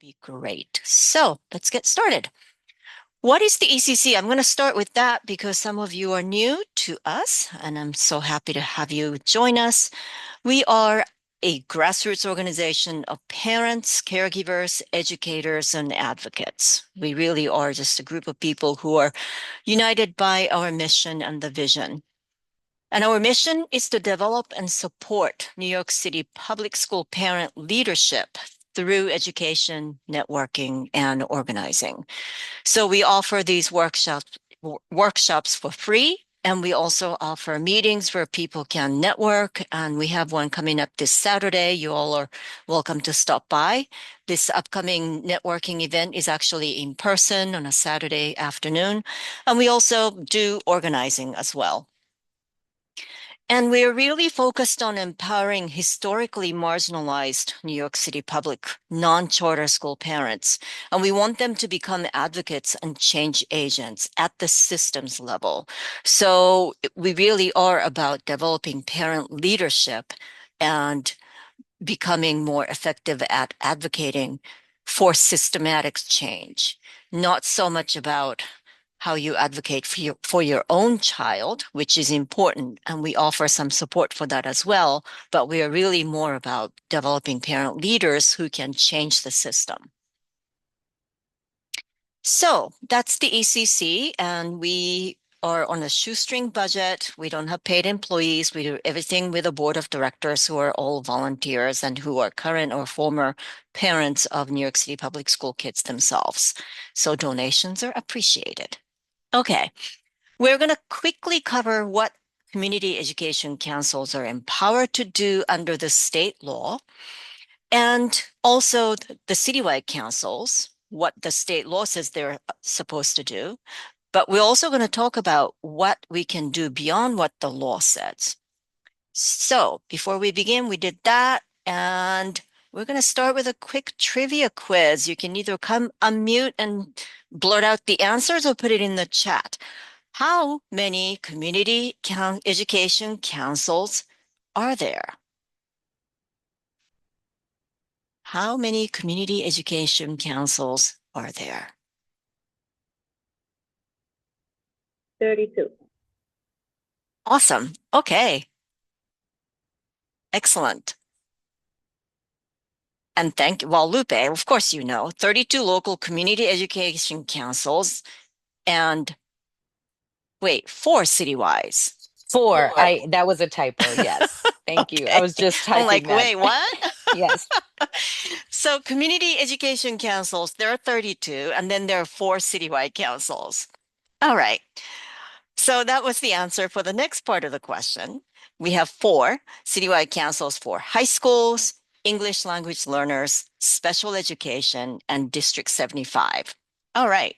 be great. So let's get started. What is the ECC? I'm going to start with that because some of you are new to us, and I'm so happy to have you join us. We are a grassroots organization of parents, caregivers, educators, and advocates. We really are just a group of people who are united by our mission and the vision. And our mission is to develop and support New York City public school parent leadership through education, networking, and organizing. So we offer these workshops for free, and we also offer meetings where people can network. And we have one coming up this Saturday. You all are welcome to stop by. This upcoming networking event is actually in person on a Saturday afternoon. And we also do organizing as well. And we're really focused on empowering historically marginalized New York City public non-charter school parents. And we want them to become advocates and change agents at the systems level. So we really are about developing parent leadership and becoming more effective at advocating for systematic change, not so much about how you advocate for your own child, which is important, and we offer some support for that as well, but we are really more about developing parent leaders who can change the system. So that's the ECC, and we are on a shoestring budget. We don't have paid employees. We do everything with a board of directors who are all volunteers and who are current or former parents of New York City public school kids themselves. So donations are appreciated. Okay, we're going to quickly cover what community education councils are empowered to do under the state law, and also the citywide councils, what the state law says they're supposed to do. But we're also going to talk about what we can do beyond what the law says. So before we begin, we did that, and we're going to start with a quick trivia quiz. You can either come unmute and blurt out the answers or put it in the chat. How many community education councils are there? How many community education councils are there? 32. Awesome. Okay. Excellent. And thank you. Well, Lupe, of course, you know, 32 local community education councils and wait, 4 citywides. Four. That was a typo. Yes. Thank you. I was just I'm typing like, that. wait, what? Yes. So community education councils, there are 32, and then there are 4 citywide councils. All right. So that was the answer for the next part of the question. We have 4 citywide councils for high schools, English language learners, special education, and District 75. All right.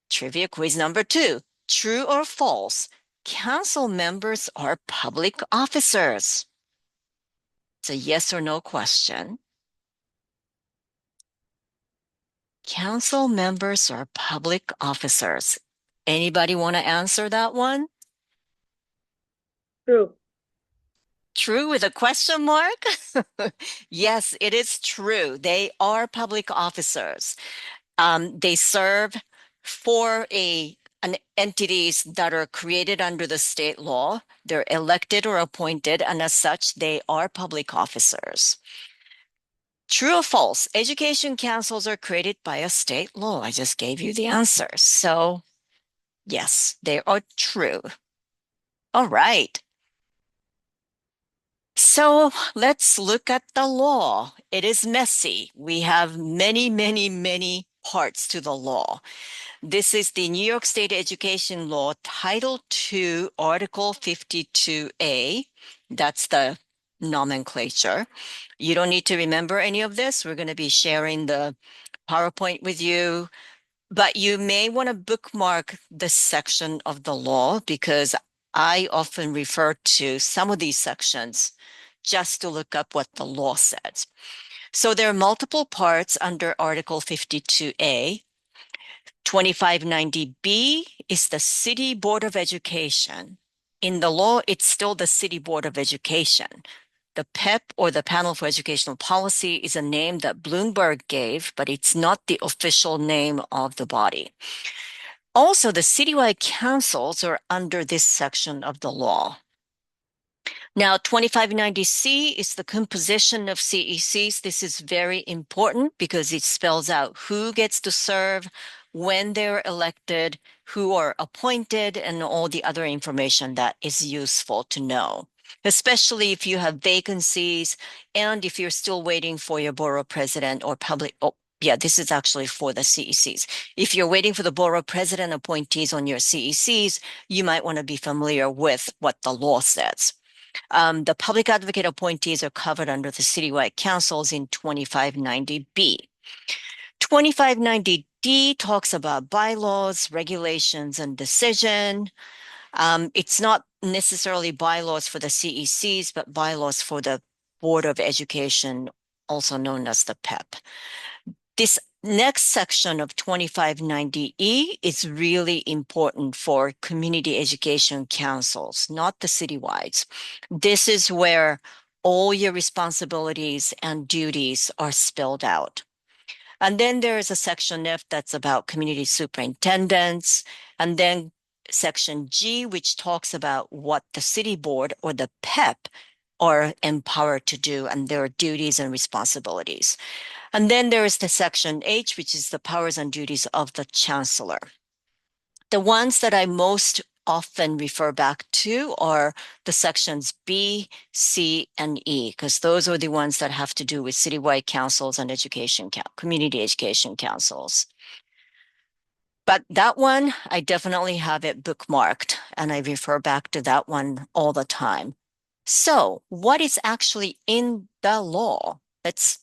Trivia quiz number 2. True or false? Council members are public officers. It's a yes or no question. Council members are public officers. Anybody want to answer that one? True. True with a question mark? Yes, it is true. They are public officers. They serve for an entities that are created under the state law. They're elected or appointed, and as such, they are public officers. True or false? Education councils are created by a state law. I just gave you the answer. So yes, they are true. All right. So let's look at the law. It is messy. We have many, many, many parts to the law. This is the New York State Education Law, Title II, Article 52A. That's the nomenclature. You don't need to remember any of this. We're going to be sharing the PowerPoint with you, but you may want to bookmark this section of the law because I often refer to some of these sections just to look up what the law says. So there are multiple parts under Article 52A. 2590B is the City Board of Education. In the law, it's still the City Board of Education. The PEP, or the Panel for Educational Policy, is a name that Bloomberg gave, but it's not the official name of the body. Also, the citywide councils are under this section of the law. Now, 2590C is the composition of CECs. This is very important because it spells out who gets to serve, when they're elected, who are appointed, and all the other information that is useful to know, especially if you have vacancies and if you're still waiting for your borough president or public. Oh, yeah, this is actually for the CECs. If you're waiting for the borough president appointees on your CECs, you might want to be familiar with what the law says. The public advocate appointees are covered under the citywide councils in 2590B. 2590D talks about bylaws, regulations, and decision. It's not necessarily bylaws for the CECs, but bylaws for the Board of Education, also known as the PEP. This next section of 2590E is really important for community education councils, not the citywides. This is where all your responsibilities and duties are spelled out. And then there is a section F that's about community superintendents. And then section G, which talks about what the city board or the PEP are empowered to do and their duties and responsibilities. And then there is the section H, which is the powers and duties of the chancellor. The ones that I most often refer back to are the sections B, C, and E, because those are the ones that have to do with citywide councils and community education councils. But that one, I definitely have it bookmarked, and I refer back to that one all the time. So what is actually in the law? It's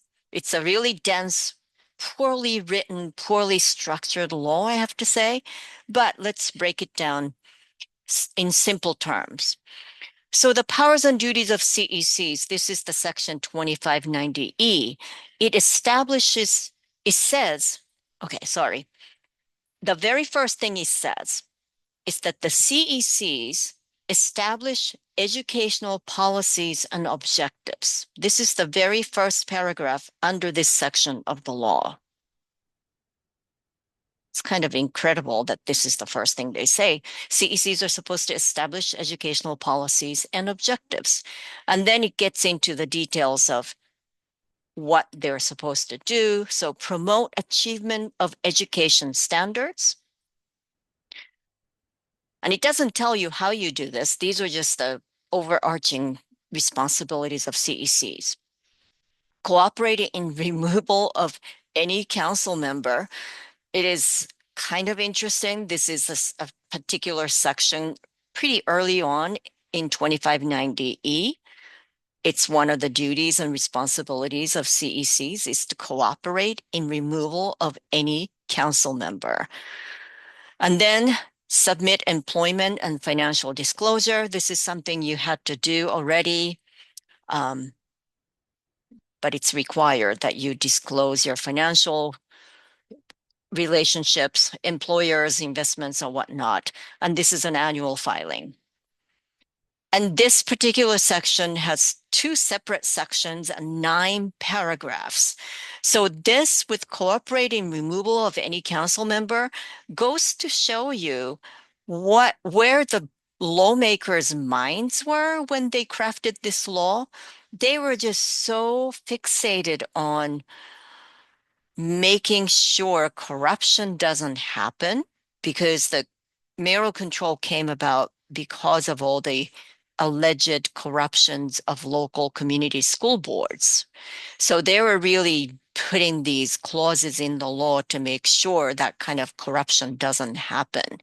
a really dense, poorly written, poorly structured law, I have to say, but let's break it down in simple terms. So the powers and duties of CECs, this is the section 2590E. It says, okay, sorry. The very first thing it says is that the CECs establish educational policies and objectives. This is the very first paragraph under this section of the law. It's kind of incredible that this is the first thing they say. CECs are supposed to establish educational policies and objectives. And then it gets into the details of what they're supposed to do. So promote achievement of education standards. And it doesn't tell you how you do this. These are just the overarching responsibilities of CECs. Cooperating in removal of any council member. It is kind of interesting. This is a particular section pretty early on in 2590E. It's one of the duties and responsibilities of CECs is to cooperate in removal of any council member. And then submit employment and financial disclosure. This is something you had to do already, but it's required that you disclose your financial relationships, employers, investments, or whatnot. And this is an annual filing. And this particular section has 2 separate sections and 9 paragraphs. So this, with cooperating removal of any council member, goes to show you where the lawmakers' minds were when they crafted this law. They were just so fixated on making sure corruption doesn't happen, because the mayoral control came about because of all the alleged corruptions of local community school boards. So they were really putting these clauses in the law to make sure that kind of corruption doesn't happen.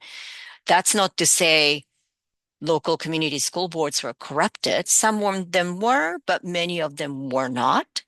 That's not to say local community school boards were corrupted. Some of them were, but many of them were not.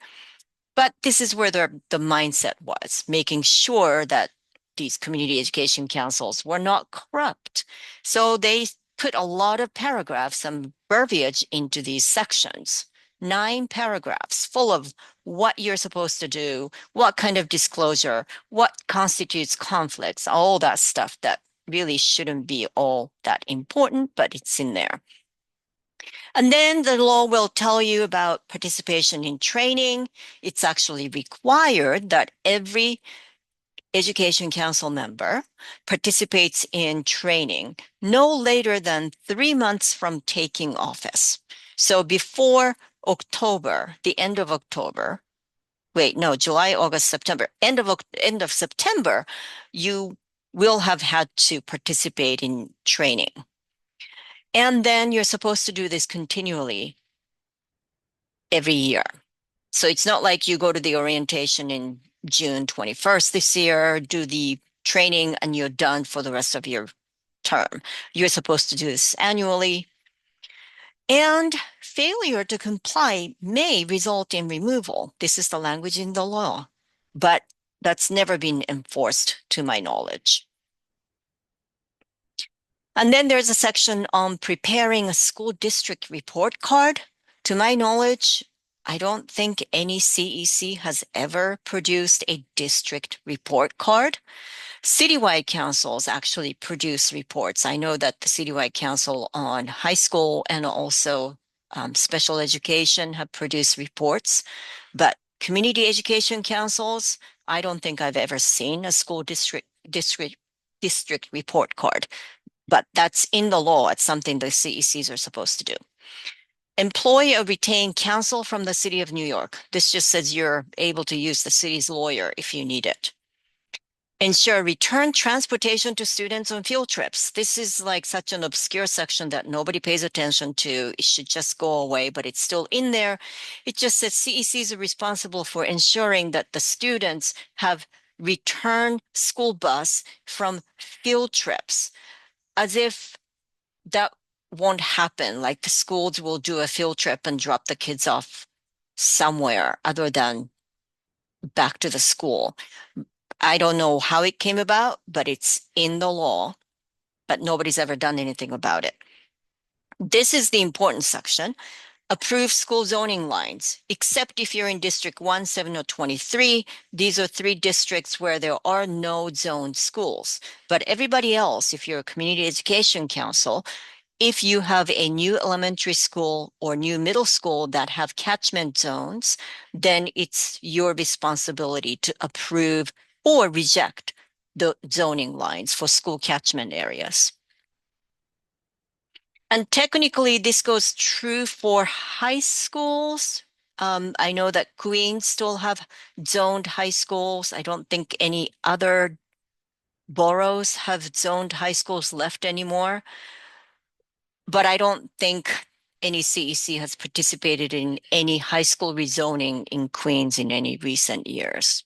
But this is where the mindset was, making sure that these community education councils were not corrupt. So they put a lot of paragraphs and verbiage into these sections, 9 paragraphs full of what you're supposed to do, what kind of disclosure, what constitutes conflicts, all that stuff that really shouldn't be all that important, but it's in there. And then the law will tell you about participation in training. It's actually required that every Education Council member participates in training no later than 3 months from taking office. So before October, the end of October, wait, no, July, August, September, end of September, you will have had to participate in training. And then you're supposed to do this continually every year. So it's not like you go to the orientation in June 21st this year, do the training, and you're done for the rest of your term. You're supposed to do this annually. And failure to comply may result in removal. This is the language in the law, but that's never been enforced to my knowledge. And then there's a section on preparing a school district report card. To my knowledge, I don't think any CEC has ever produced a district report card. Citywide councils actually produce reports. I know that the Citywide Council on high school and also special education have produced reports, but community education councils, I don't think I've ever seen a school district report card, but that's in the law. It's something the CECs are supposed to do. Employ or retain counsel from the city of New York. This just says you're able to use the city's lawyer if you need it. Ensure return transportation to students on field trips. This is like such an obscure section that nobody pays attention to. It should just go away, but it's still in there. It just says CECs are responsible for ensuring that the students have return school bus from field trips, as if that won't happen. Like the schools will do a field trip and drop the kids off somewhere other than back to the school. I don't know how it came about, but it's in the law, but nobody's ever done anything about it. This is the important section. Approve school zoning lines, except if you're in District 1, 7, or 23. These are 3 districts where there are no zoned schools. But everybody else, if you're a community education council, if you have a new elementary school or new middle school that have catchment zones, then it's your responsibility to approve or reject the zoning lines for school catchment areas. And technically, this goes true for high schools. I know that Queens still have zoned high schools. I don't think any other boroughs have zoned high schools left anymore. But I don't think any CEC has participated in any high school rezoning in Queens in any recent years.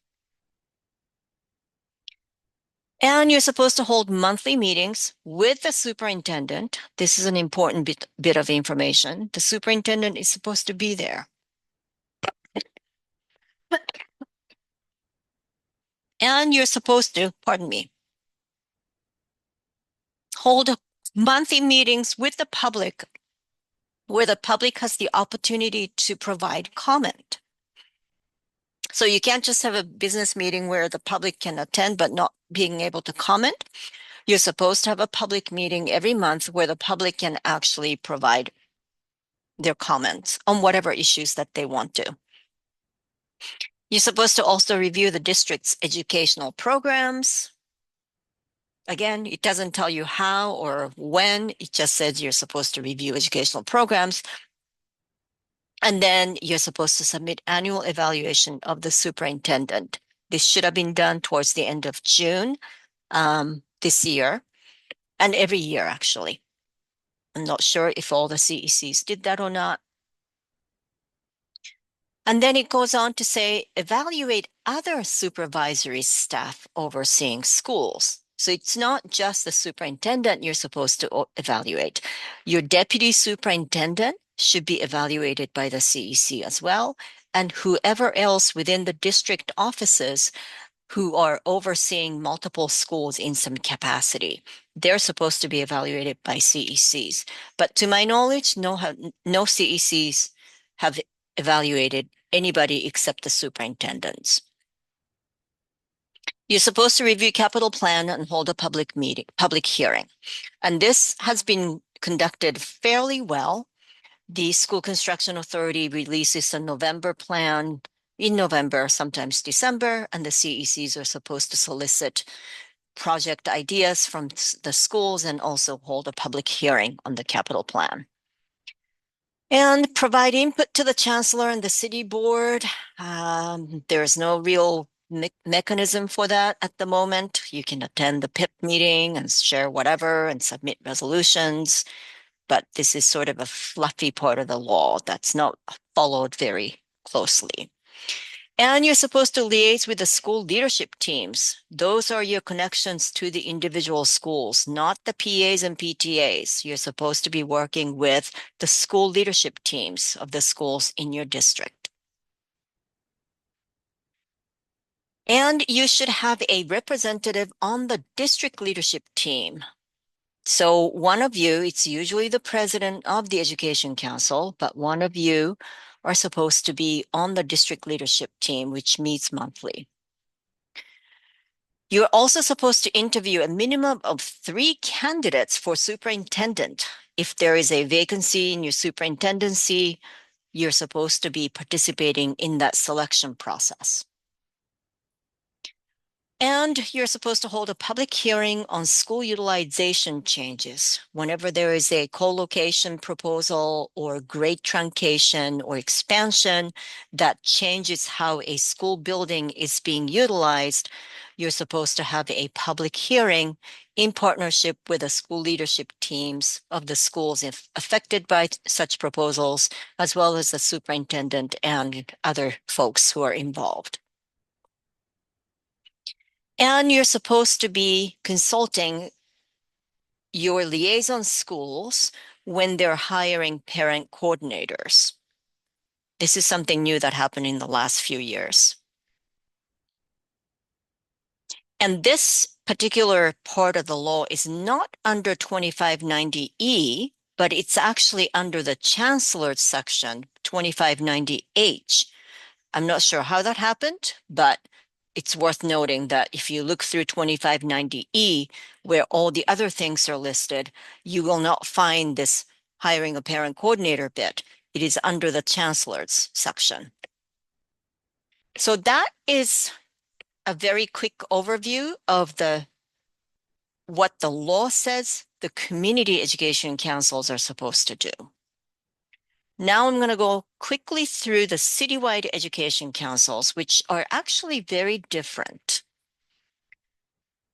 And you're supposed to hold monthly meetings with the superintendent. This is an important bit of information. The superintendent is supposed to be there. And you're supposed to, pardon me, hold monthly meetings with the public where the public has the opportunity to provide comment. So you can't just have a business meeting where the public can attend but not being able to comment. You're supposed to have a public meeting every month where the public can actually provide their comments on whatever issues that they want to. You're supposed to also review the district's educational programs. Again, it doesn't tell you how or when. It just says you're supposed to review educational programs. And then you're supposed to submit annual evaluation of the superintendent. This should have been done towards the end of June this year, and every year, actually. I'm not sure if all the CECs did that or not. And then it goes on to say, evaluate other supervisory staff overseeing schools. So it's not just the superintendent you're supposed to evaluate. Your deputy superintendent should be evaluated by the CEC as well, and whoever else within the district offices who are overseeing multiple schools in some capacity. They're supposed to be evaluated by CECs. But to my knowledge, no CECs have evaluated anybody except the superintendents. You're supposed to review capital plan and hold a public hearing. And this has been conducted fairly well. The School Construction Authority releases a November plan in November, sometimes December, and the CECs are supposed to solicit project ideas from the schools and also hold a public hearing on the capital plan. And provide input to the chancellor and the city board. There's no real mechanism for that at the moment. You can attend the PIP meeting and share whatever and submit resolutions, but this is sort of a fluffy part of the law that's not followed very closely. And you're supposed to liaise with the school leadership teams. Those are your connections to the individual schools, not the PAs and PTAs. You're supposed to be working with the school leadership teams of the schools in your district. And you should have a representative on the district leadership team. So one of you, it's usually the president of the education council, but one of you are supposed to be on the district leadership team, which meets monthly. You're also supposed to interview a minimum of 3 candidates for superintendent. If there is a vacancy in your superintendency, you're supposed to be participating in that selection process. And you're supposed to hold a public hearing on school utilization changes. Whenever there is a co-location proposal or grade truncation or expansion that changes how a school building is being utilized, you're supposed to have a public hearing in partnership with the school leadership teams of the schools affected by such proposals, as well as the superintendent and other folks who are involved. And you're supposed to be consulting your liaison schools when they're hiring parent coordinators. This is something new that happened in the last few years. And this particular part of the law is not under 2590E, but it's actually under the Chancellor's section, 2590H. I'm not sure how that happened, but it's worth noting that if you look through 2590E, where all the other things are listed, you will not find this hiring a parent coordinator bit. It is under the Chancellor's section. So that is a very quick overview of what the law says the community education councils are supposed to do. Now I'm going to go quickly through the citywide education councils, which are actually very different.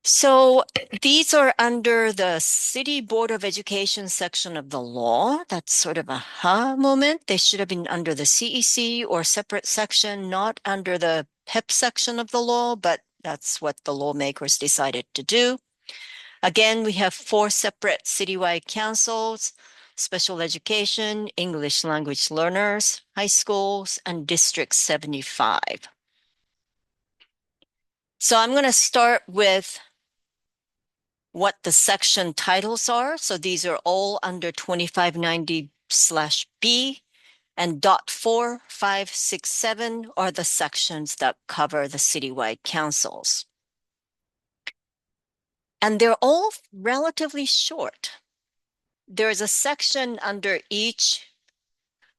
So these are under the City Board of Education section of the law. That's sort of a aha moment. They should have been under the CEC or separate section, not under the PEP section of the law, but that's what the lawmakers decided to do. Again, we have 4 separate citywide councils: special education, English language learners, high schools, and District 75. So I'm going to start with what the section titles are. So these are all under 2590/B, and dot 4, 5, 6, 7 are the sections that cover the citywide councils. And they're all relatively short. There is a section under each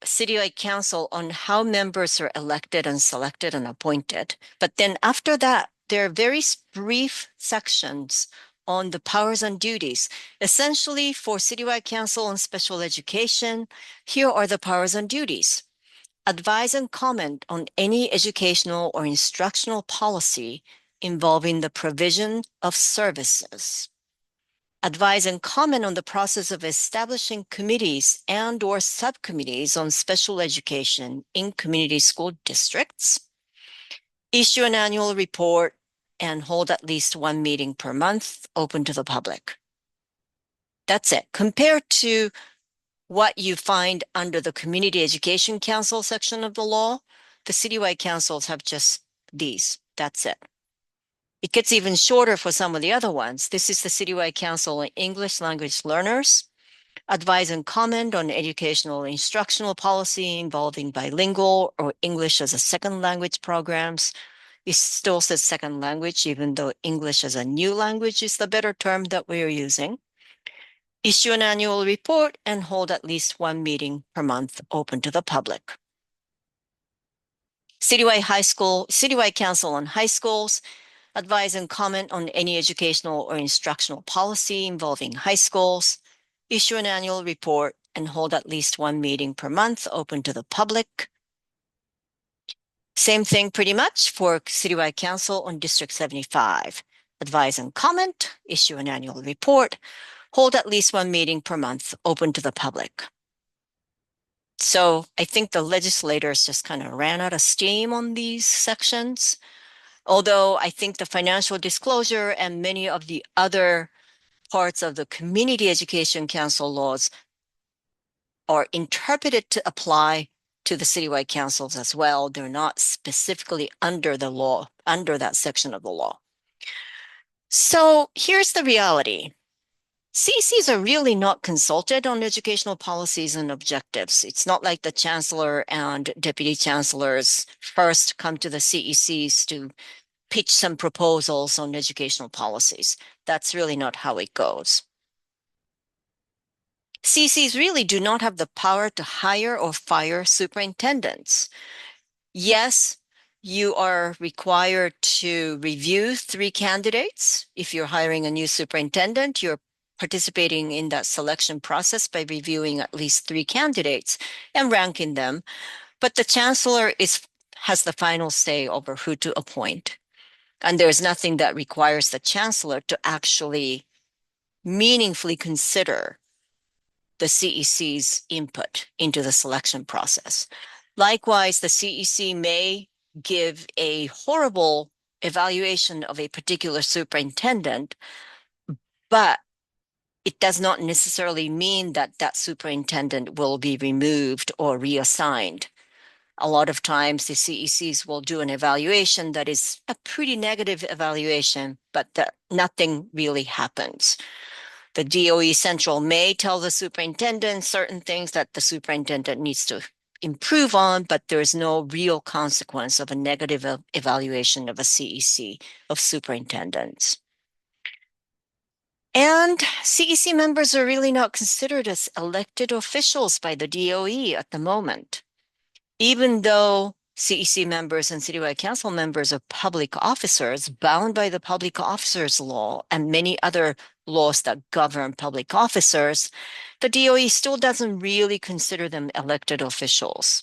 citywide council on how members are elected and selected and appointed. But then after that, there are very brief sections on the powers and duties. Essentially, for citywide council and special education, here are the powers and duties. Advise and comment on any educational or instructional policy involving the provision of services. Advise and comment on the process of establishing committees and or subcommittees on special education in community school districts. Issue an annual report and hold at least 1 meeting per month open to the public. That's it. Compared to what you find under the Community Education Council section of the law, the citywide councils have just these. That's it. It gets even shorter for some of the other ones. This is the Citywide Council on English Language Learners. Advise and comment on educational instructional policy involving bilingual or English as a second language programs. It still says second language, even though English as a new language is the better term that we are using. issue an annual report, and hold at least one meeting per month open to the public. Citywide Council on High Schools, advise and comment on any educational or instructional policy involving high schools, issue an annual report, and hold at least one meeting per month open to the public. Same thing pretty much for Citywide Council on District 75. Advise and comment, issue an annual report, hold at least one meeting per month open to the public. So I think the legislators just kind of ran out of steam on these sections. Although I think the financial disclosure and many of the other parts of the Community Education Council laws are interpreted to apply to the citywide councils as well. They're not specifically under the law, under that section of the law. So here's the reality. CCs are really not consulted on educational policies and objectives. It's not like the chancellor and deputy chancellors first come to the CECs to pitch some proposals on educational policies. That's really not how it goes. CCs really do not have the power to hire or fire superintendents. Yes, you are required to review 3 candidates. If you're hiring a new superintendent, you're participating in that selection process by reviewing at least 3 candidates and ranking them. But the chancellor has the final say over who to appoint. And there's nothing that requires the chancellor to actually meaningfully consider the CEC's input into the selection process. Likewise, the CEC may give a horrible evaluation of a particular superintendent, but it does not necessarily mean that that superintendent will be removed or reassigned. A lot of times the CECs will do an evaluation that is a pretty negative evaluation, but nothing really happens. The DOE Central may tell the superintendent certain things that the superintendent needs to improve on, but there's no real consequence of a negative evaluation of a CEC of superintendents. And CEC members are really not considered as elected officials by the DOE at the moment. Even though CEC members and Citywide Council members are public officers bound by the Public Officers Law and many other laws that govern public officers, the DOE still doesn't really consider them elected officials.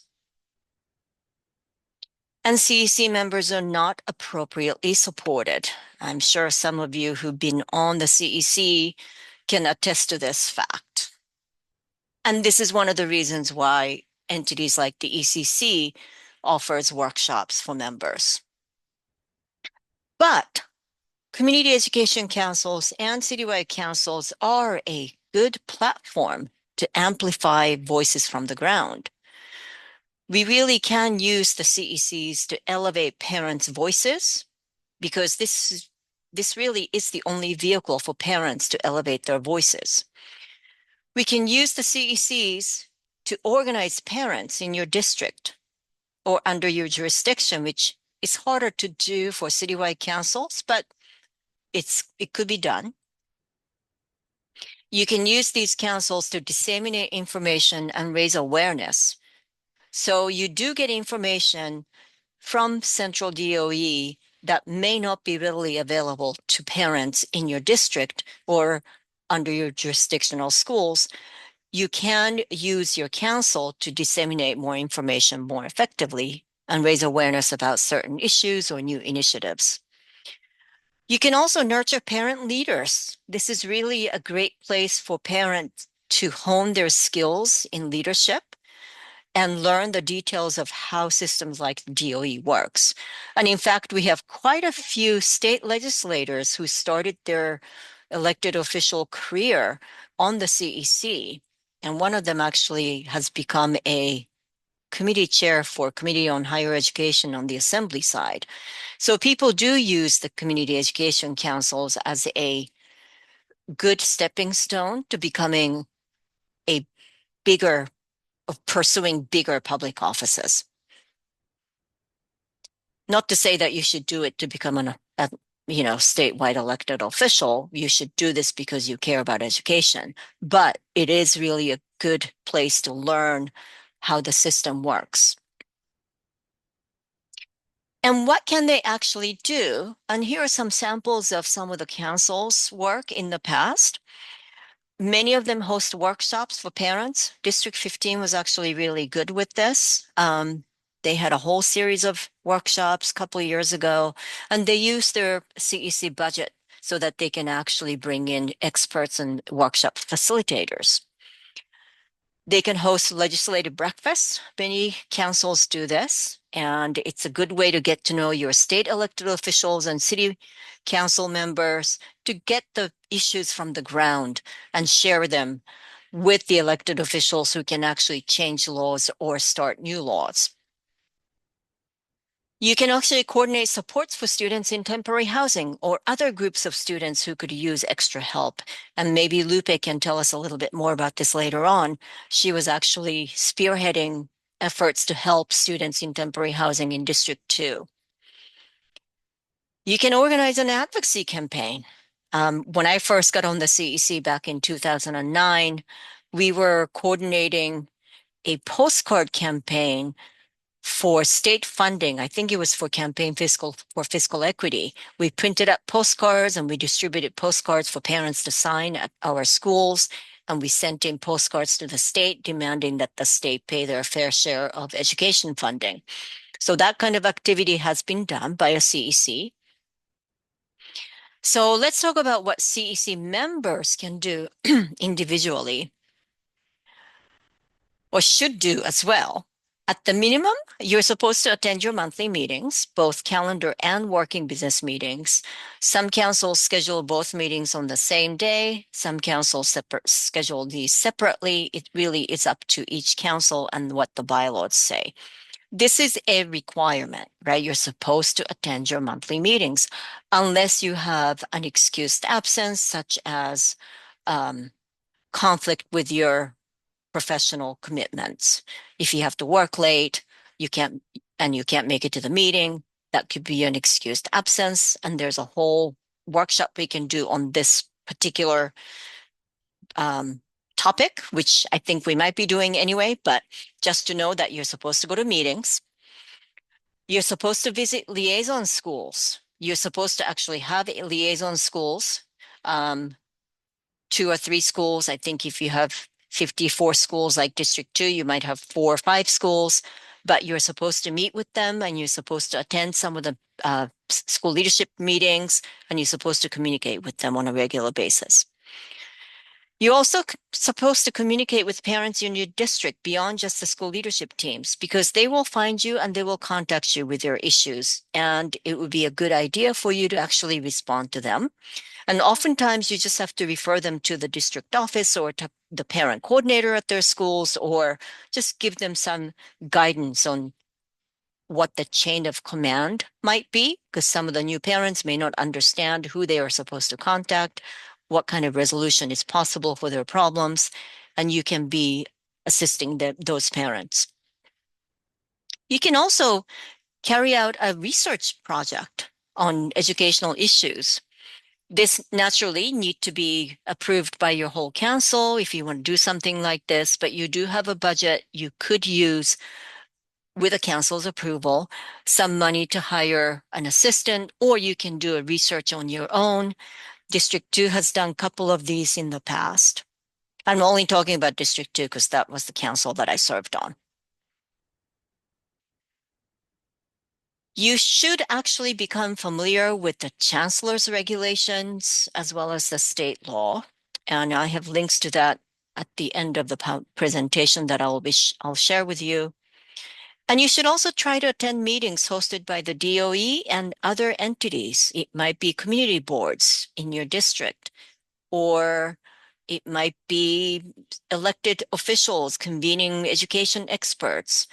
And CEC members are not appropriately supported. I'm sure some of you who've been on the CEC can attest to this fact. And this is one of the reasons why entities like the ECC offers workshops for members. But community education councils and citywide councils are a good platform to amplify voices from the ground. We really can use the CECs to elevate parents' voices because this really is the only vehicle for parents to elevate their voices. We can use the CECs to organize parents in your district or under your jurisdiction, which is harder to do for citywide councils, but it could be done. You can use these councils to disseminate information and raise awareness. So you do get information from Central DOE that may not be readily available to parents in your district or under your jurisdictional schools. You can use your council to disseminate more information more effectively and raise awareness about certain issues or new initiatives. You can also nurture parent leaders. This is really a great place for parents to hone their skills in leadership and learn the details of how systems like DOE works. And in fact, we have quite a few state legislators who started their elected official career on the CEC. And one of them actually has become a committee chair for Committee on Higher Education on the Assembly side. So people do use the community education councils as a good stepping stone to becoming a bigger, of pursuing bigger public offices. Not to say that you should do it to become statewide elected official. You should do this because you care about education. But it is really a good place to learn how the system works. And what can they actually do? And here are some samples of some of the council's work in the past. Many of them host workshops for parents. District 15 was actually really good with this. They had a whole series of workshops a couple of years ago, and they used their CEC budget so that they can actually bring in experts and workshop facilitators. They can host legislative breakfasts. Many councils do this, and it's a good way to get to know your state elected officials and city council members to get the issues from the ground and share them with the elected officials who can actually change laws or start new laws. You can actually coordinate supports for students in temporary housing or other groups of students who could use extra help. And maybe Lupe can tell us a little bit more about this later on. She was actually spearheading efforts to help students in temporary housing in District 2. You can organize an advocacy campaign. When I first got on the CEC back in 2009, we were coordinating a postcard campaign for state funding. I think it was for fiscal equity. We printed up postcards and we distributed postcards for parents to sign at our schools. And we sent in postcards to the state demanding that the state pay their fair share of education funding. So that kind of activity has been done by a CEC. So let's talk about what CEC members can do individually or should do as well. At the minimum, you're supposed to attend your monthly meetings, both calendar and working business meetings. Some councils schedule both meetings on the same day. Some councils schedule these separately. It really is up to each council and what the bylaws say. This is a requirement, right? You're supposed to attend your monthly meetings unless you have an excused absence, such as conflict with your professional commitments. If you have to work late, you can't make it to the meeting, that could be an excused absence. And there's a whole workshop we can do on this particular topic, which I think we might be doing anyway, but just to know that you're supposed to go to meetings. You're supposed to visit liaison schools. You're supposed to actually have liaison schools, 2 or 3 schools. I think if you have 54 schools like District 2, you might have 4 or 5 schools, but you're supposed to meet with them and you're supposed to attend some of the school leadership meetings and you're supposed to communicate with them on a regular basis. You're also supposed to communicate with parents in your district beyond just the school leadership teams because they will find you and they will contact you with their issues. And it would be a good idea for you to actually respond to them. And oftentimes you just have to refer them to the district office or to the parent coordinator at their schools, or just give them some guidance on what the chain of command might be, because some of the new parents may not understand who they are supposed to contact, what kind of resolution is possible for their problems, and you can be assisting those parents. You can also carry out a research project on educational issues. This naturally need to be approved by your whole council if you want to do something like this, but you do have a budget. You could use, with a council's approval, some money to hire an assistant, or you can do a research on your own. District 2 has done a couple of these in the past. I'm only talking about District 2 because that was the council that I served on. You should actually become familiar with the chancellor's regulations as well as the state law. And I have links to that at the end of the presentation that I'll share with you. And you should also try to attend meetings hosted by the DOE and other entities. It might be community boards in your district, or it might be elected officials convening education experts.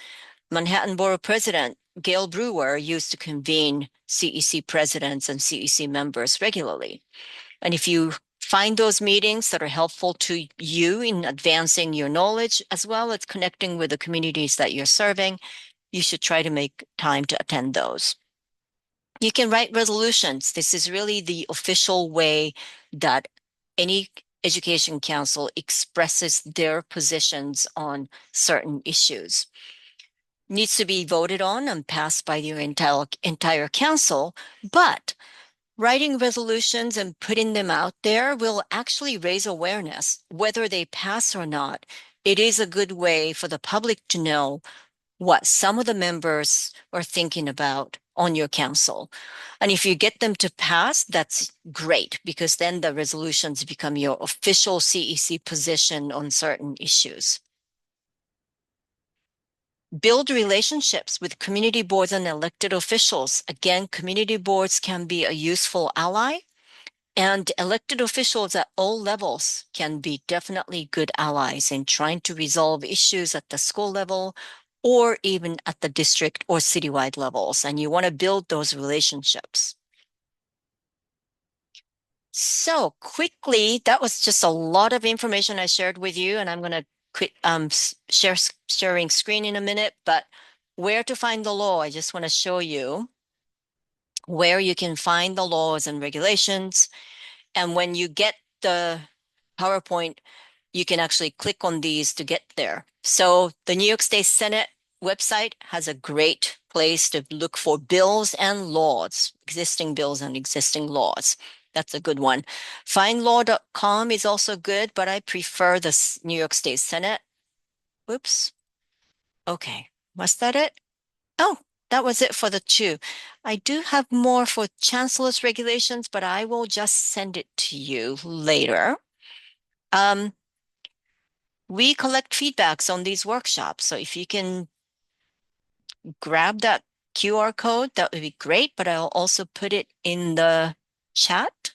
Manhattan Borough President Gail Brewer used to convene CEC presidents and CEC members regularly. And if you find those meetings that are helpful to you in advancing your knowledge, as well as connecting with the communities that you're serving, you should try to make time to attend those. You can write resolutions. This is really the official way that any education council expresses their positions on certain issues. Needs to be voted on and passed by your entire council, but writing resolutions and putting them out there will actually raise awareness, whether they pass or not. It is a good way for the public to know what some of the members are thinking about on your council. And if you get them to pass, that's great because then the resolutions become your official CEC position on certain issues. Build relationships with community boards and elected officials. Again, community boards can be a useful ally, and elected officials at all levels can be definitely good allies in trying to resolve issues at the school level or even at the district or citywide levels. And you want to build those relationships. So quickly, that was just a lot of information I shared with you, and I'm going to quit sharing screen in a minute, but where to find the law, I just want to show you where you can find the laws and regulations. And when you get the PowerPoint, you can actually click on these to get there. So the New York State Senate website has a great place to look for bills and laws, existing bills and existing laws. That's a good one. Findlaw.com is also good, but I prefer the New York State Senate. Oops. Okay. Was that it? Oh, that was it for the two. I do have more for chancellor's regulations, but I will just send it to you later. Um, we collect feedbacks on these workshops. So if you can grab that QR code, that would be great, but I'll also put it in the chat.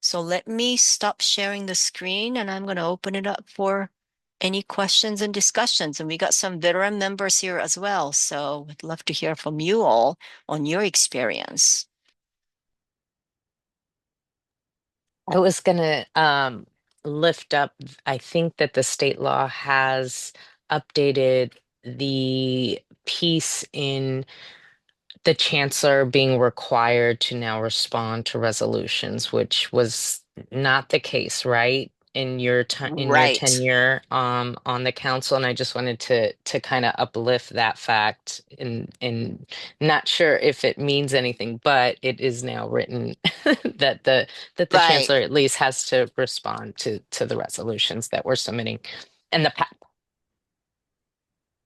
So let me stop sharing the screen and I'm going to open it up for any questions and discussions. And we got some veteran members here as well. So I'd love to hear from you all on your experience. I was gonna lift up, I think that the state law has updated the piece in the chancellor being required to now respond to resolutions, which was not the case, right? In your time in your Right. tenure on the council. And I just wanted to kind of uplift that fact and not sure if it means anything, but it is now written that the Right. chancellor at least has to respond to the resolutions that we're submitting and the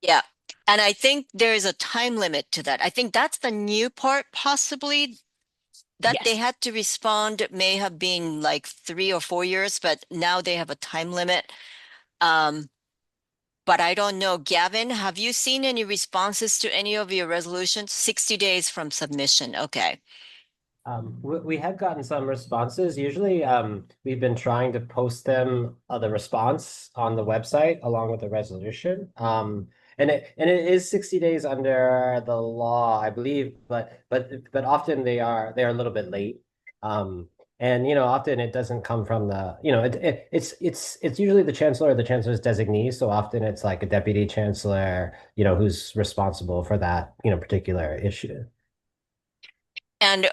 Yeah. And I think there is a time limit to that. I think that's the new part, possibly that they yes. had to respond. It may have been like 3 or 4 years, but now they have a time limit. Um, but I don't know. Gavin, have you seen any responses to any of your resolutions? 60 days from submission. Okay. We have gotten some responses. Usually, we've been trying to post them, the response on the website along with the resolution. And it is 60 days under the law, I believe, but often they are a little bit late. And often it doesn't come from it's usually the chancellor or the chancellor's designee. So often it's like a deputy chancellor, who's responsible for that, particular issue. And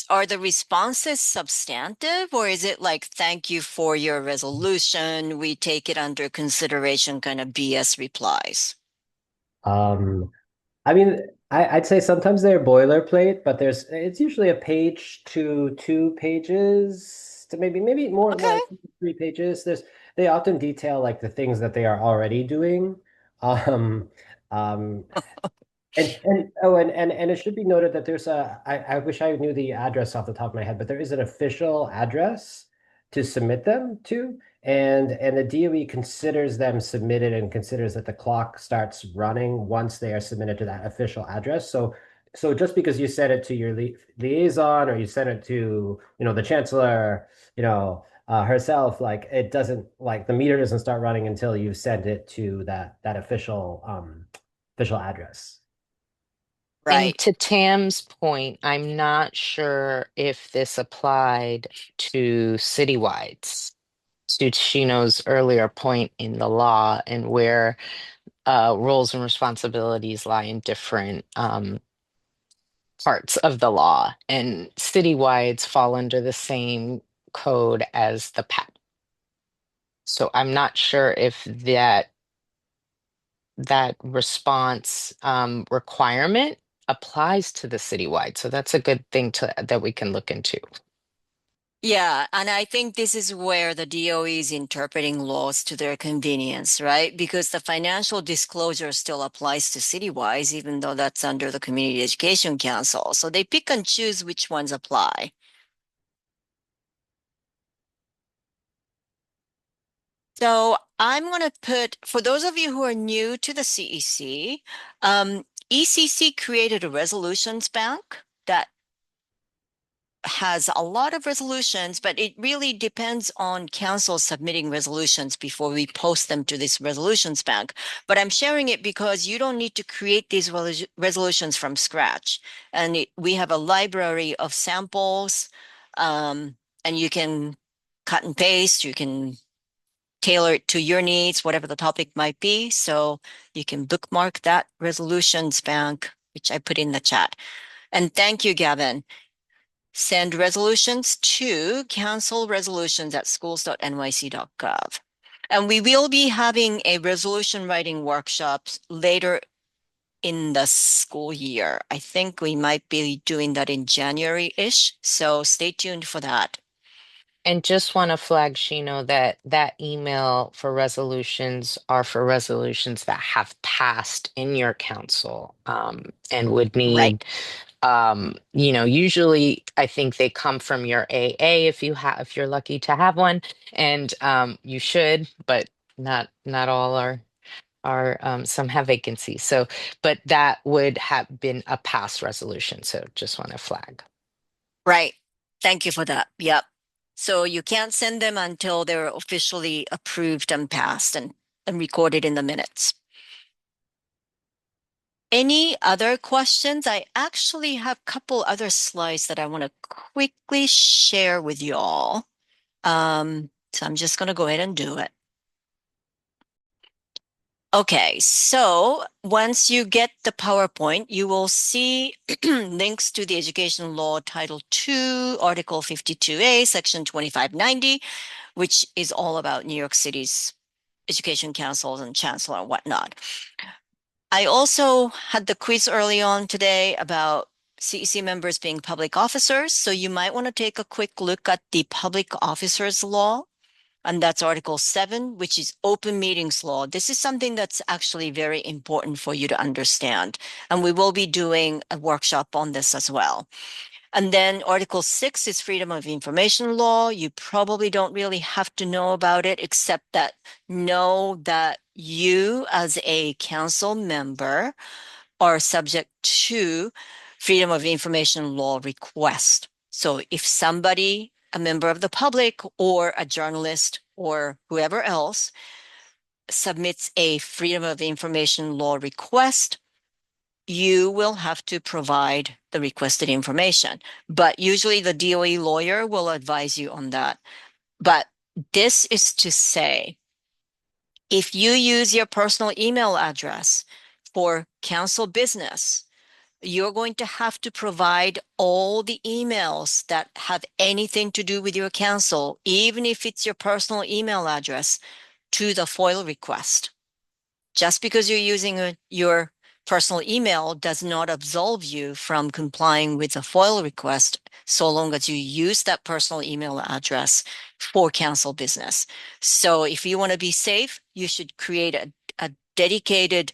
are the responses substantive or is it like, thank you for your resolution? We take it under consideration kind of BS replies? Um, I mean, I'd say sometimes they're boilerplate, but it's usually a page to 2 pages to maybe more Okay. like 3 pages. They often detail like the things that they are already doing. Um, um, and it should be noted that I wish I knew the address off the top of my head, but there is an official address to submit them to, and the DOE considers them submitted and considers that the clock starts running once they are submitted to that official address. So just because you sent it to your liaison or you sent it to, the chancellor, herself, like it doesn't like the meter doesn't start running until you send it to that official address. And Right. to Tam's point, I'm not sure if this applied to citywides, to Chino's earlier point in the law and where roles and responsibilities lie in different parts of the law, and citywides fall under the same code as the PAT. So I'm not sure if that response requirement applies to the citywide. So that's a good thing that we can look into. Yeah, and I think this is where the DOE is interpreting laws to their convenience, right? Because the financial disclosure still applies to citywide, even though that's under the Community Education Council. So they pick and choose which ones apply. So I'm going to put, for those of you who are new to the CEC, ECC created a resolutions bank that has a lot of resolutions, but it really depends on council submitting resolutions before we post them to this resolutions bank. But I'm sharing it because you don't need to create these resolutions from scratch. And we have a library of samples, and you can cut and paste, you can tailor it to your needs, whatever the topic might be. So you can bookmark that resolutions bank, which I put in the chat. And thank you, Gavin. Send resolutions to councilresolutions@schools.nyc.gov. And we will be having a resolution writing workshop later in the school year. I think we might be doing that in January-ish. So stay tuned for that. And just want to flag, Shino, that email for resolutions are for resolutions that have passed in your council, and would Right. need, usually I think they come from your AA if you're lucky to have one, and you should, but not all are some have vacancies. So, but that would have been a past resolution. So just want to flag. Right. Thank you for that. Yep. So you can't send them until they're officially approved and passed and recorded in the minutes. Any other questions? I actually have a couple other slides that I want to quickly share with you all. So I'm just going to go ahead and do it. Okay, so once you get the PowerPoint, you will see links to the Education Law Title II, Article 52A, Section 2590, which is all about New York City's education councils and chancellor and whatnot. I also had the quiz early on today about CEC members being public officers. So you might want to take a quick look at the public officers law. And that's Article 7, which is open meetings law. This is something that's actually very important for you to understand. And we will be doing a workshop on this as well. And then Article 6 is freedom of information law. You probably don't really have to know about it, except that know that you as a council member are subject to freedom of information law request. So if somebody, a member of the public or a journalist or whoever else submits a freedom of information law request, you will have to provide the requested information. But usually the DOE lawyer will advise you on that. But this is to say, if you use your personal email address for council business, you're going to have to provide all the emails that have anything to do with your council, even if it's your personal email address, to the FOIL request. Just because you're using your personal email does not absolve you from complying with the FOIL request, so long as you use that personal email address for council business. So if you want to be safe, you should create a dedicated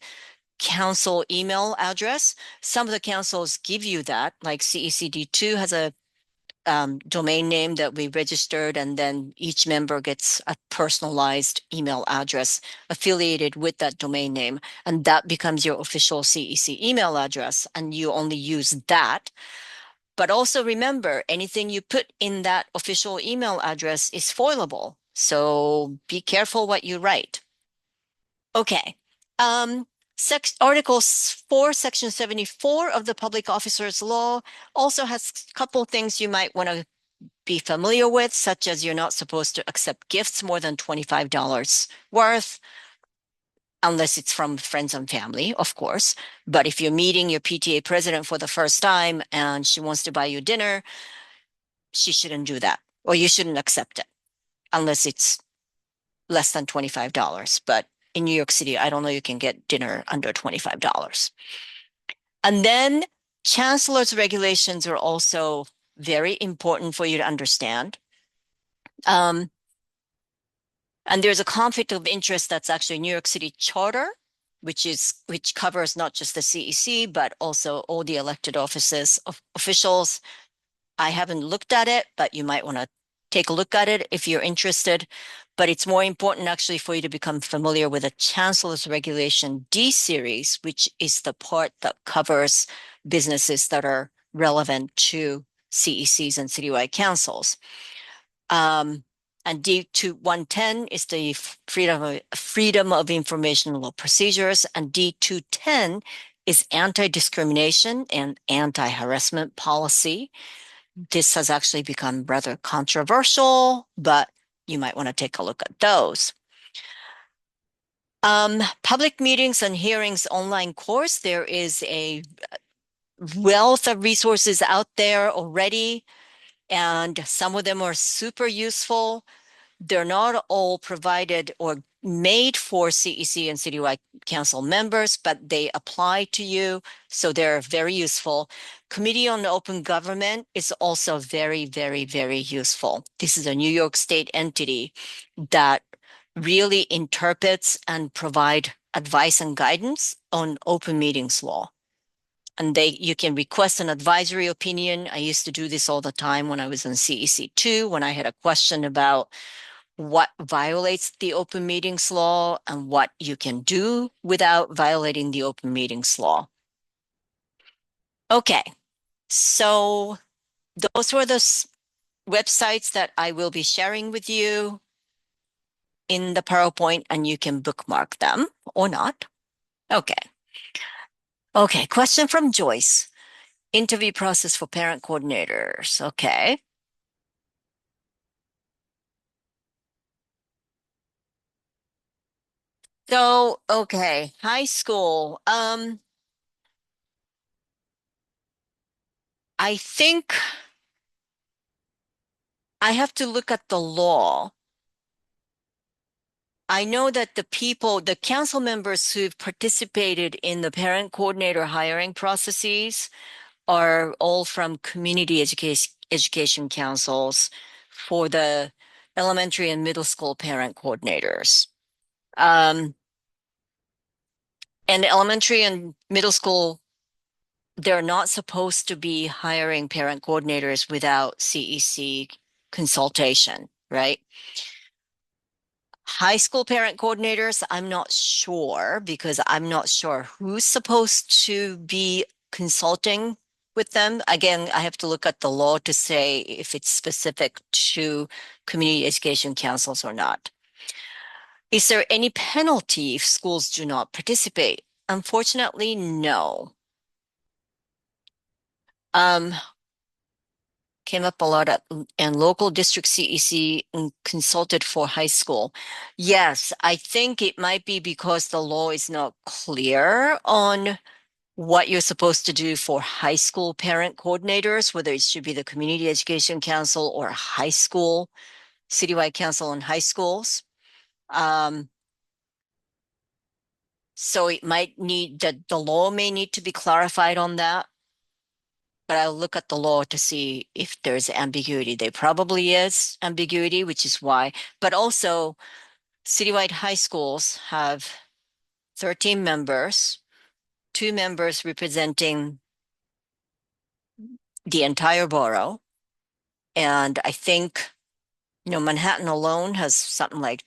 council email address. Some of the councils give you that, like CECD2 has a domain name that we registered, and then each member gets a personalized email address affiliated with that domain name. And that becomes your official CEC email address, and you only use that. But also remember, anything you put in that official email address is foilable. So be careful what you write. Okay. Article 4, Section 74 of the Public Officers Law also has a couple things you might want to be familiar with, such as you're not supposed to accept gifts more than $25 worth. unless it's from friends and family, of course. But if you're meeting your PTA president for the first time and she wants to buy you dinner, she shouldn't do that, or you shouldn't accept it unless it's less than $25. But in New York City, I don't know you can get dinner under $25. And then chancellor's regulations are also very important for you to understand. And there's a conflict of interest that's actually New York City Charter, which covers not just the CEC, but also all the elected officials. I haven't looked at it, but you might want to take a look at it if you're interested. But it's more important actually for you to become familiar with the Chancellor's Regulation D series, which is the part that covers businesses that are relevant to CECs and citywide councils. And D2110 is the freedom of information law procedures, and D210 is anti-discrimination and anti-harassment policy. This has actually become rather controversial, but you might want to take a look at those. Public meetings and hearings online course, there is a wealth of resources out there already, and some of them are super useful. They're not all provided or made for CEC and citywide council members, but they apply to you, so they're very useful. Committee on Open Government is also very, very, very useful. This is a New York State entity that really interprets and provide advice and guidance on open meetings law. And you can request an advisory opinion. I used to do this all the time when I was in CEC2, when I had a question about what violates the open meetings law and what you can do without violating the open meetings law. Okay, so those were the websites that I will be sharing with you in the PowerPoint, and you can bookmark them or not. Okay. Okay, question from Joyce. Interview process for parent coordinators. Okay. So, okay, high school. I think I have to look at the law. I know that the council members who've participated in the parent coordinator hiring processes are all from community education councils for the elementary and middle school parent coordinators. And elementary and middle school, they're not supposed to be hiring parent coordinators without CEC consultation, right? High school parent coordinators, I'm not sure, because I'm not sure who's supposed to be consulting with them. Again, I have to look at the law to say if it's specific to community education councils or not. Is there any penalty if schools do not participate? Unfortunately, no. Came up a lot and local district CEC consulted for high school. Yes, I think it might be because the law is not clear on what you're supposed to do for high school parent coordinators, whether it should be the community education council or high school, citywide council in high schools. So it might need that the law may need to be clarified on that. But I'll look at the law to see if there's ambiguity. There probably is ambiguity, which is why. But also, citywide high schools have 13 members, 2 members representing the entire borough. And I think, Manhattan alone has something like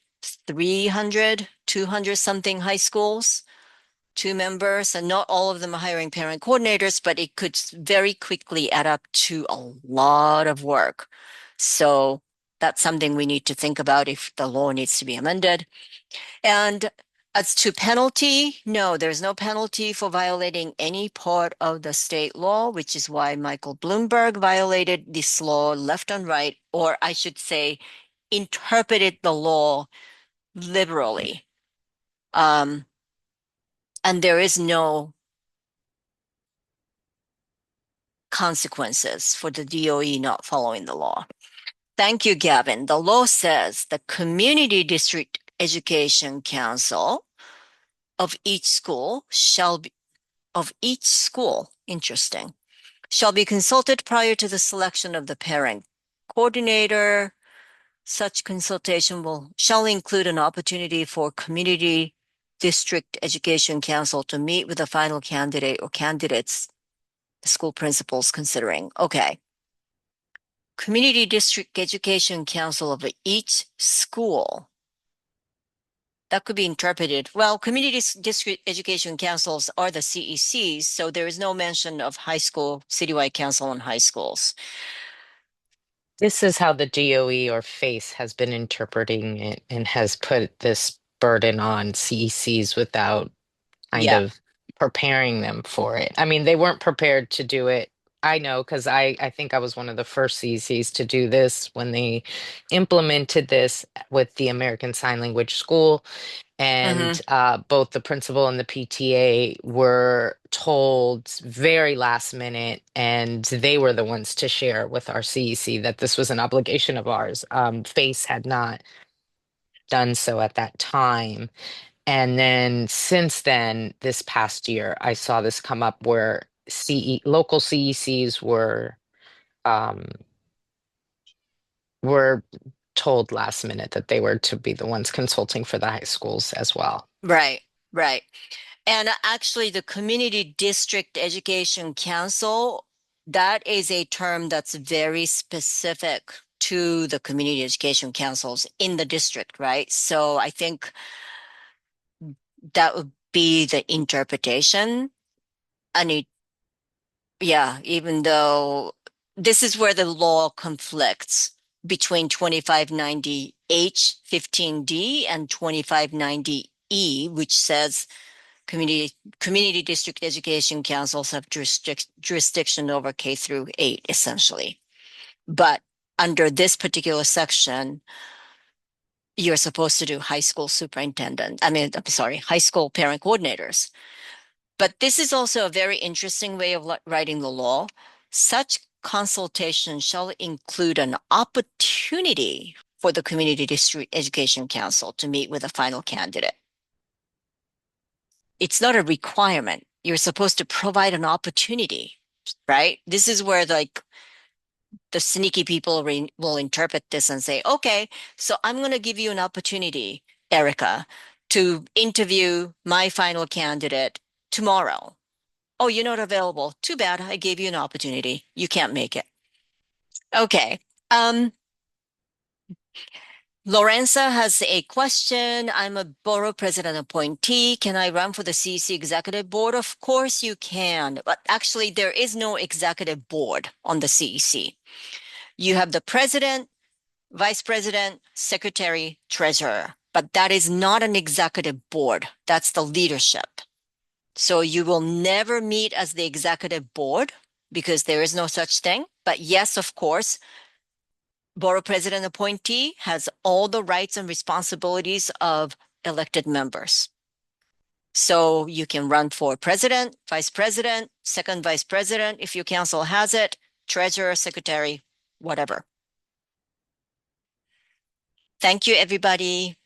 300, 200 something high schools. 2 members, and not all of them are hiring parent coordinators, but it could very quickly add up to a lot of work. So that's something we need to think about if the law needs to be amended. And as to penalty, no, there's no penalty for violating any part of the state law, which is why Michael Bloomberg violated this law left and right, or I should say, interpreted the law liberally. And there is no consequences for the DOE not following the law. Thank you, Gavin. The law says the Community District Education Council of each school interesting, shall be consulted prior to the selection of the parent coordinator. Such consultation shall include an opportunity for Community District Education Council to meet with the final candidate or candidates the school principals considering. Okay. Community District Education Council of each school. That could be interpreted. Well, Community District Education Councils are the CECs, so there is no mention of high school, citywide council on high schools. This is how the DOE or FACE has been interpreting it and has put this burden on CECs without kind Yeah. of preparing them for it. I mean, they weren't prepared to do it. I know because I think I was one of the first CECs to do this when they implemented this with the American Sign Language School. And both the principal and the PTA were told very last minute, and they were the ones to share with our CEC that this was an obligation of ours. FACE had not done so at that time. And then since then, this past year, I saw this come up where local CECs were told last minute that they were to be the ones consulting for the high schools as well. Right, right. And actually, the Community District Education Council, that is a term that's very specific to the community education councils in the district, right? So I think that would be the interpretation. And yeah, even though this is where the law conflicts between 2590H 15D and 2590E, which says community district education councils have jurisdiction over K through 8, essentially. But under this particular section, you're supposed to do high school high school parent coordinators. But this is also a very interesting way of writing the law. Such consultation shall include an opportunity for the Community District Education Council to meet with a final candidate. It's not a requirement. You're supposed to provide an opportunity, right? This is where the sneaky people will interpret this and say, okay, so I'm going to give you an opportunity, Erica, to interview my final candidate tomorrow. Oh, you're not available. Too bad. I gave you an opportunity. You can't make it. Okay. Lorenza has a question. I'm a borough president appointee. Can I run for the CEC executive board? Of course you can. But actually, there is no executive board on the CEC. You have the president, vice president, secretary, treasurer. But that is not an executive board. That's the leadership. So you will never meet as the executive board because there is no such thing. But yes, of course, borough president appointee has all the rights and responsibilities of elected members. So you can run for president, vice president, second vice president, if your council has it, treasurer, secretary, whatever. Thank you, everybody.